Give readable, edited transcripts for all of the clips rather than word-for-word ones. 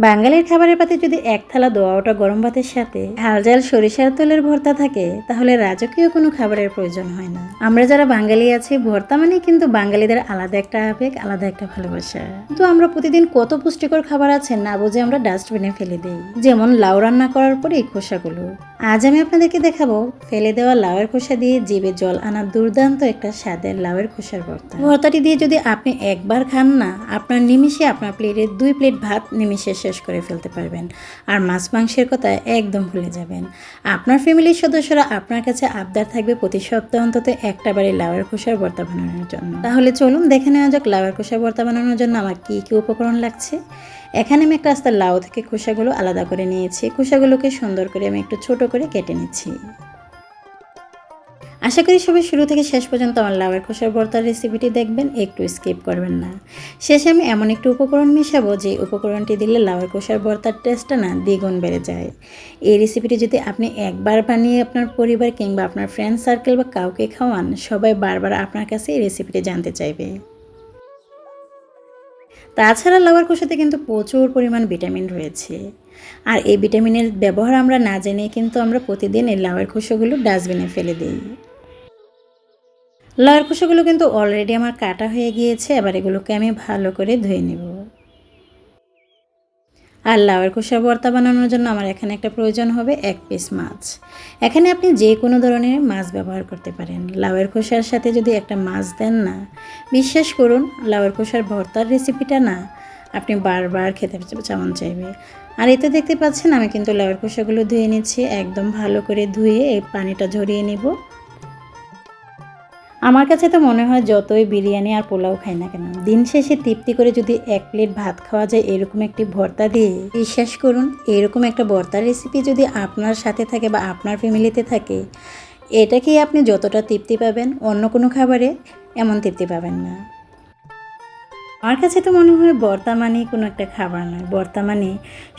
বাঙালির খাবারের পাতে যদি এক থালা দোয়া ওঠা গরম ভাতের সাথে ঝাল সরিষার তেলের ভর্তা থাকে তাহলে রাজকীয় কোনো খাবারের প্রয়োজন হয় না। আমরা যারা বাঙালি আছি, ভর্তা মানে কিন্তু বাঙালিদের আলাদা একটা আবেগ, আলাদা একটা ভালোবাসা। কিন্তু আমরা প্রতিদিন কত পুষ্টিকর খাবার আছে না বুঝে আমরা ডাস্টবিনে ফেলে দিই, যেমন লাউ রান্না করার পরে এই খোসাগুলো। আজ আমি আপনাদেরকে দেখাবো ফেলে দেওয়া লাউয়ের খোসা দিয়ে জিভে জল আনার দুর্দান্ত একটা স্বাদের লাউয়ের খোসার ভর্তা। ভর্তাটি দিয়ে যদি আপনি একবার খান না, আপনার নিমিষে আপনার প্লেটে 2 প্লেট ভাত নিমিষে শেষ করে ফেলতে পারবেন। আর মাছ মাংসের কথা একদম ভুলে যাবেন। আপনার ফ্যামিলির সদস্যরা আপনার কাছে আবদার থাকবে প্রতি সপ্তাহে অন্তত একটা বারে লাউয়ের খোসার ভর্তা বানানোর জন্য। তাহলে চলুন দেখে নেওয়া যাক লাউয়ের খোসার ভর্তা বানানোর জন্য আমার কী কী উপকরণ লাগছে। এখানে আমি একটা আস্তে লাউ থেকে খোসাগুলো আলাদা করে নিয়েছি। খোসাগুলোকে সুন্দর করে আমি একটু ছোট করে কেটে নিচ্ছি। আশা করি সবাই শুরু থেকে শেষ পর্যন্ত আমার লাউয়ের খোসার ভর্তার রেসিপিটি দেখবেন, একটু স্কিপ করবেন না। শেষে আমি এমন একটু উপকরণ মিশাবো যে উপকরণটি দিলে লাউয়ের খোসার ভর্তার টেস্টটা না দ্বিগুণ বেড়ে যায়। এই রেসিপিটি যদি আপনি একবার বানিয়ে আপনার পরিবার কিংবা আপনার ফ্রেন্ড সার্কেল বা কাউকে খাওয়ান, সবাই বারবার আপনার কাছে এই রেসিপিটি জানতে চাইবে। তাছাড়া লাউয়ের খোসাতে কিন্তু প্রচুর পরিমাণ ভিটামিন রয়েছে, আর এই ভিটামিনের ব্যবহার আমরা না জেনে কিন্তু আমরা প্রতিদিন এই লাউয়ের খোসাগুলো ডাস্টবিনে ফেলে দিই। লাউয়ের খোসাগুলো কিন্তু অলরেডি আমার কাটা হয়ে গিয়েছে। এবার এগুলোকে আমি ভালো করে ধুয়ে নেব। আর লাউয়ের খোসার ভর্তা বানানোর জন্য আমার এখানে একটা প্রয়োজন হবে 1 পিস মাছ। এখানে আপনি যে কোনো ধরনের মাছ ব্যবহার করতে পারেন। লাউয়ের খোসার সাথে যদি একটা মাছ দেন না, বিশ্বাস করুন লাউয়ের খোসার ভর্তার রেসিপিটা না আপনি বারবার খেতে যেমন চাইবে। আর এতে দেখতে পাচ্ছেন আমি কিন্তু লাউয়ের খোসাগুলো ধুয়ে নিচ্ছি। একদম ভালো করে ধুয়ে এই পানিটা ঝরিয়ে নেব। আমার কাছে তো মনে হয় যতই বিরিয়ানি আর পোলাও খাই না কেন, দিন শেষে তৃপ্তি করে যদি 1 প্লেট ভাত খাওয়া যায় এরকম একটি ভর্তা দিয়ে, বিশ্বাস করুন এরকম একটা ভর্তার রেসিপি যদি আপনার সাথে থাকে বা আপনার ফ্যামিলিতে থাকে, এটাকেই আপনি যতটা তৃপ্তি পাবেন অন্য কোনো খাবারে এমন তৃপ্তি পাবেন না। আমার কাছে তো মনে হয় ভর্তা মানেই কোনো একটা খাবার নয়, ভর্তা মানে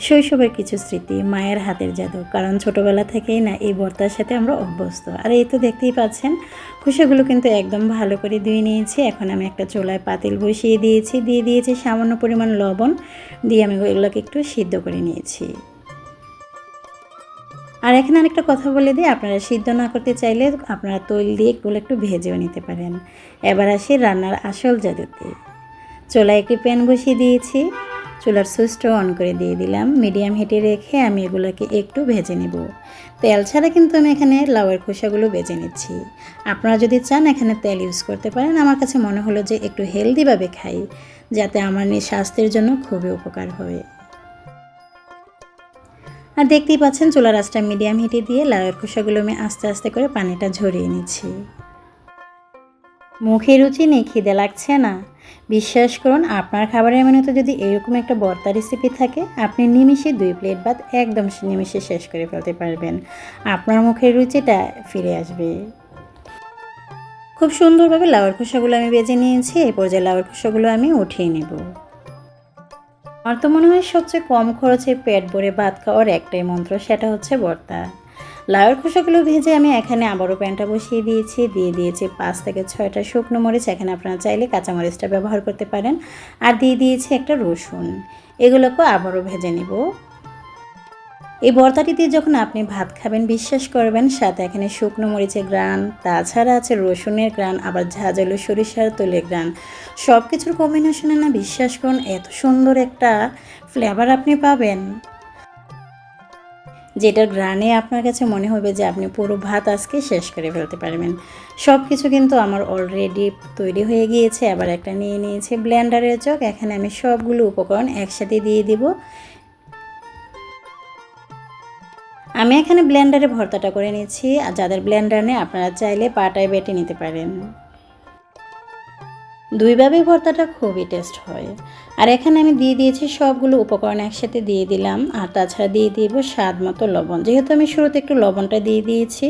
শৈশবের কিছু স্মৃতি, মায়ের হাতের জাদু। কারণ ছোটোবেলা থেকেই না এই ভর্তার সাথে আমরা অভ্যস্ত। আর এই তো দেখতেই পাচ্ছেন খোসাগুলো কিন্তু একদম ভালো করে ধুয়ে নিয়েছি। এখন আমি একটা চুলায় পাতিল বসিয়ে দিয়েছি সামান্য পরিমাণ লবণ দিয়ে আমি এগুলোকে একটু সিদ্ধ করে নিয়েছি। আর এখানে আরেকটা কথা বলে দিই, আপনারা সিদ্ধ না করতে চাইলে আপনারা তৈল দিয়ে এগুলো একটু ভেজেও নিতে পারেন। এবার আসি রান্নার আসল জাদুতে। চুলায় একটি প্যান বসিয়ে দিয়েছি, চুলার সুইচটা অন করে দিয়ে দিলাম। মিডিয়াম হিটে রেখে আমি এগুলোকে একটু ভেজে নেব। তেল ছাড়া কিন্তু আমি এখানে লাউয়ের খোসাগুলো ভেজে নিচ্ছি। আপনারা যদি চান এখানে তেল ইউজ করতে পারেন। আমার কাছে মনে হলো যে একটু হেলদিভাবে খাই, যাতে আমার স্বাস্থ্যের জন্য খুবই উপকার হয়। আর দেখতেই পাচ্ছেন চুলার আঁচটা মিডিয়াম হিটে দিয়ে লাউয়ের খোসাগুলো আমি আস্তে আস্তে করে পানিটা ঝরিয়ে নিচ্ছি। মুখে রুচি নেই, খিদে লাগছে না, বিশ্বাস করুন আপনার খাবারের মেনুতে যদি এরকম একটা ভর্তা রেসিপি থাকে, আপনি নিমিষে 2 প্লেট ভাত একদম নিমিষে শেষ করে ফেলতে পারবেন। আপনার মুখের রুচিটা ফিরে আসবে। খুব সুন্দরভাবে লাউয়ের খোসাগুলো আমি ভেজে নিয়েছি। এই পর্যায়ে লাউয়ের খোসাগুলো আমি উঠিয়ে নেব। আমার তো মনে হয় সবচেয়ে কম খরচে পেট ভরে ভাত খাওয়ার একটাই মন্ত্র, সেটা হচ্ছে ভর্তা। লাউয়ের খোসাগুলো ভেজে আমি এখানে আবারও প্যানটা বসিয়ে দিয়েছি 5 থেকে 6টা শুকনো মরিচ। এখানে আপনারা চাইলে কাঁচামরিচটা ব্যবহার করতে পারেন। আর দিয়ে দিয়েছি একটা রসুন। এগুলোকেও আবারও ভেজে নেব। এই ভর্তাটি দিয়ে যখন আপনি ভাত খাবেন, বিশ্বাস করবেন সাথে এখানে শুকনো মরিচের ঘ্রাণ, তাছাড়া আছে রসুনের ঘ্রাণ, আবার ঝাঁঝালো সরিষার তেলের ঘ্রাণ, সব কিছুর কম্বিনেশনে না বিশ্বাস করুন এত সুন্দর একটা ফ্লেভার আপনি পাবেন, যেটার ঘ্রাণে আপনার কাছে মনে হবে যে আপনি পুরো ভাত আজকে শেষ করে ফেলতে পারবেন। সব কিছু কিন্তু আমার অলরেডি তৈরি হয়ে গিয়েছে। আবার একটা নিয়ে নিয়েছি ব্লেন্ডারের জগ। এখানে আমি সবগুলো উপকরণ একসাথে দিয়ে দিব। আমি এখানে ব্লেন্ডারে ভর্তাটা করে নিচ্ছি। আর যাদের ব্লেন্ডার নেই আপনারা চাইলে পাটায় বেটে নিতে পারেন। দুইভাবে ভর্তাটা খুবই টেস্ট হয়। আর এখানে আমি দিয়ে দিয়েছি সবগুলো উপকরণ একসাথে দিয়ে দিলাম। আর তাছাড়া দিয়ে দিব স্বাদ মতো লবণ। যেহেতু আমি শুরুতে একটু লবণটা দিয়ে দিয়েছি,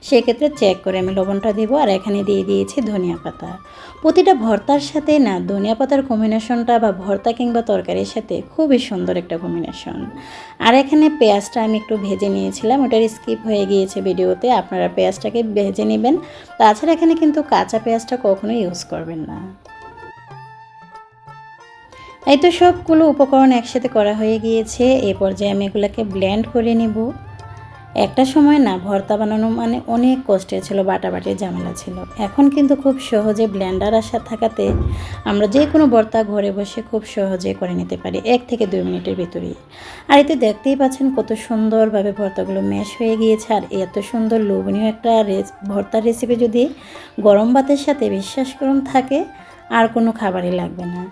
সেক্ষেত্রে চেক করে আমি লবণটা দেবো। আর এখানে দিয়ে দিয়েছি ধনিয়া পাতা। প্রতিটা ভর্তার সাথে না ধনিয়া পাতার কম্বিনেশনটা বা ভর্তা কিংবা তরকারির সাথে খুবই সুন্দর একটা কম্বিনেশন। আর এখানে পেঁয়াজটা আমি একটু ভেজে নিয়েছিলাম, ওটার স্কিপ হয়ে গিয়েছে ভিডিওতে। আপনারা পেঁয়াজটাকে ভেজে নেবেন। তাছাড়া এখানে কিন্তু কাঁচা পেঁয়াজটা কখনোই ইউজ করবেন না। এই তো সবগুলো উপকরণ একসাথে করা হয়ে গিয়েছে। এই পর্যায়ে আমি এগুলোকে ব্লেন্ড করে নেব। একটা সময় না ভর্তা বানানো মানে অনেক কষ্টের ছিল, বাটাবাটির ঝামেলা ছিল। এখন কিন্তু খুব সহজে ব্লেন্ডার থাকাতে আমরা যে কোনো ভর্তা ঘরে বসে খুব সহজে করে নিতে পারি 1 থেকে 2 মিনিটের ভিতরেই। আর এতে দেখতেই পাচ্ছেন কত সুন্দরভাবে ভর্তাগুলো ম্যাশ হয়ে গিয়েছে। আর এত সুন্দর লোভনীয় একটা ভর্তার রেসিপি যদি গরম ভাতের সাথে বিশ্বাস করুন থাকে আর কোনো খাবারই লাগবে না।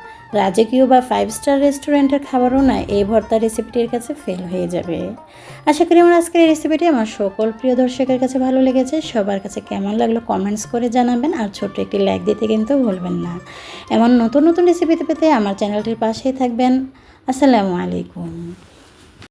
রাজকীয় বা 5 স্টার রেস্টুরেন্টের খাবারও না এই ভর্তা রেসিপিটির কাছে ফেল হয়ে যাবে। আশা করি আমার আজকের এই রেসিপিটি আমার সকল প্রিয় দর্শকের কাছে ভালো লেগেছে। সবার কাছে কেমন লাগলো কমেন্টস করে জানাবেন, আর ছোট্ট একটি লাইক দিতে কিন্তু ভুলবেন না। এমন নতুন নতুন রেসিপি পেতে আমার চ্যানেলটির পাশেই থাকবেন। আসসালামু আলাইকুম।